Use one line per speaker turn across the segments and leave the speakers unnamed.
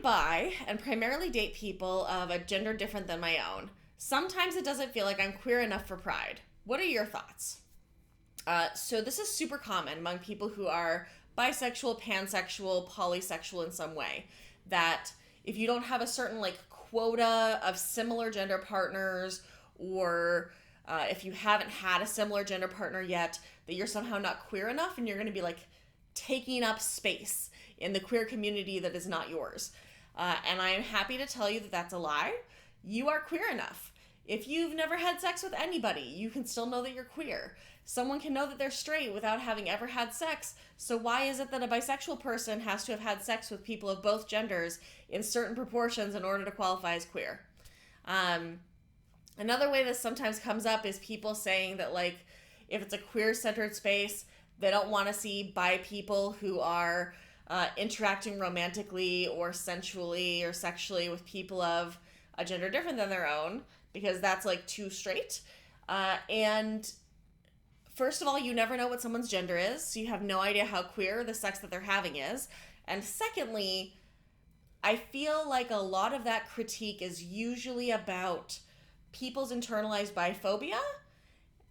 bi and primarily date people of a gender different than my own. Sometimes it doesn't feel like I'm queer enough for pride. What are your thoughts? So this is super common among people who are bisexual, pansexual, polysexual in some way. That if you don't have a certain like quota of similar gender partners, or if you haven't had a similar gender partner yet, that you're somehow not queer enough and you're going to be like taking up space in the queer community that is not yours. And I am happy to tell you that that's a lie. You are queer enough. If you've never had sex with anybody, you can still know that you're queer. Someone can know that they're straight without having ever had sex. So why is it that a bisexual person has to have had sex with people of both genders in certain proportions in order to qualify as queer? Another way this sometimes comes up is people saying that, like, if it's a queer-centered space, they don't want to see bi people who are interacting romantically or sensually or sexually with people of a gender different than their own, because that's like too straight. And first of all, you never know what someone's gender is, so you have no idea how queer the sex that they're having is. And secondly, I feel like a lot of that critique is usually about people's internalized biphobia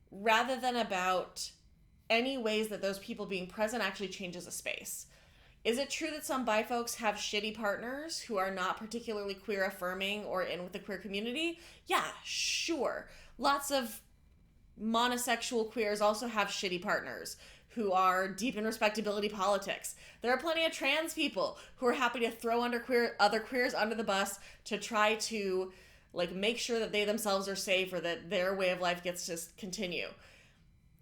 rather than about any ways that those people being present actually changes a space. Is it true that some bi folks have shitty partners who are not particularly queer affirming or in with the queer community? Yeah, sure. Lots of monosexual queers also have shitty partners who are deep in respectability politics. There are plenty of trans people who are happy to throw other queers under the bus to try to like make sure that they themselves are safe or that their way of life gets to continue.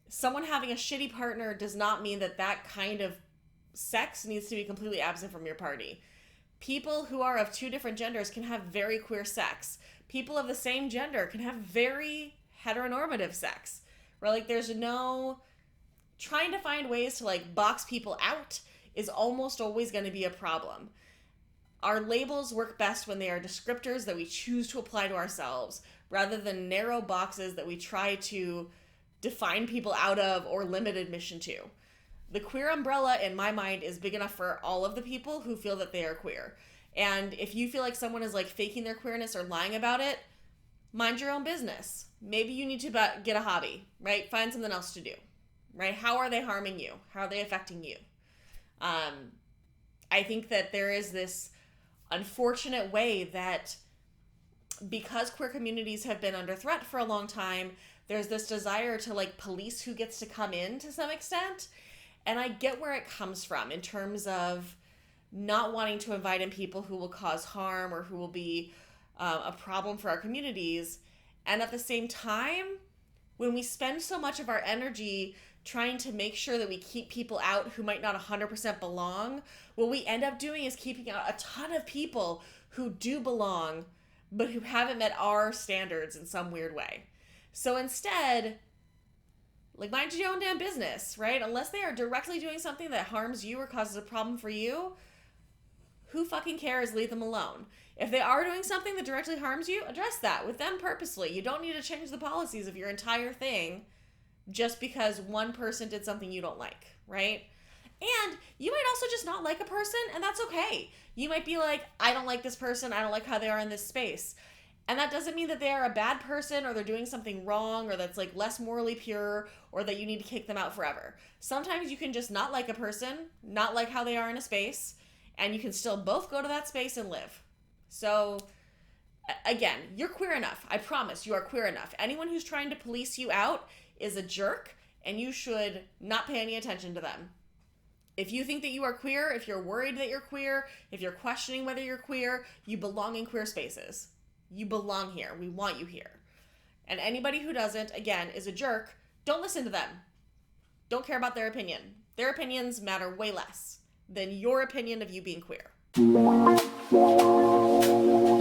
Someone having a shitty partner does not mean that that kind of sex needs to be completely absent from your party. People who are of two different genders can have very queer sex. People of the same gender can have very heteronormative sex. Where like there's no trying to find ways to like box people out is almost always going to be a problem. Our labels work best when they are descriptors that we choose to apply to ourselves rather than narrow boxes that we try to define people out of or limit admission to. The queer umbrella, in my mind, is big enough for all of the people who feel that they are queer. And if you feel like someone is like faking their queerness or lying about it, mind your own business. Maybe you need to get a hobby, right? Find something else to do, right? How are they harming you? How are they affecting you? I think that there is this unfortunate way that because queer communities have been under threat for a long time, there's this desire to like police who gets to come in to some extent. And I get where it comes from in terms of not wanting to invite in people who will cause harm or who will be a problem for our communities. And at the same time, when we spend so much of our energy trying to make sure that we keep people out who might not 100% belong, what we end up doing is keeping out a ton of people who do belong, but who haven't met our standards in some weird way. So instead, like, mind your own damn business, right? Unless they are directly doing something that harms you or causes a problem for you, who fucking cares? Leave them alone. If they are doing something that directly harms you, address that with them purposely. You don't need to change the policies of your entire thing just because one person did something you don't like, right? And you might also just not like a person, and that's okay. You might be like, I don't like this person, I don't like how they are in this space. And that doesn't mean that they are a bad person or they're doing something wrong or that's like less morally pure or that you need to kick them out forever. Sometimes you can just not like a person, not like how they are in a space, and you can still both go to that space and live. So again, you're queer enough. I promise you are queer enough. Anyone who's trying to police you out is a jerk, and you should not pay any attention to them. If you think that you are queer, if you're worried that you're queer, if you're questioning whether you're queer, you belong in queer spaces. You belong here. We want you here. And anybody who doesn't, again, is a jerk. Don't listen to them. Don't care about their opinion. Their opinions matter way less than your opinion of you being queer.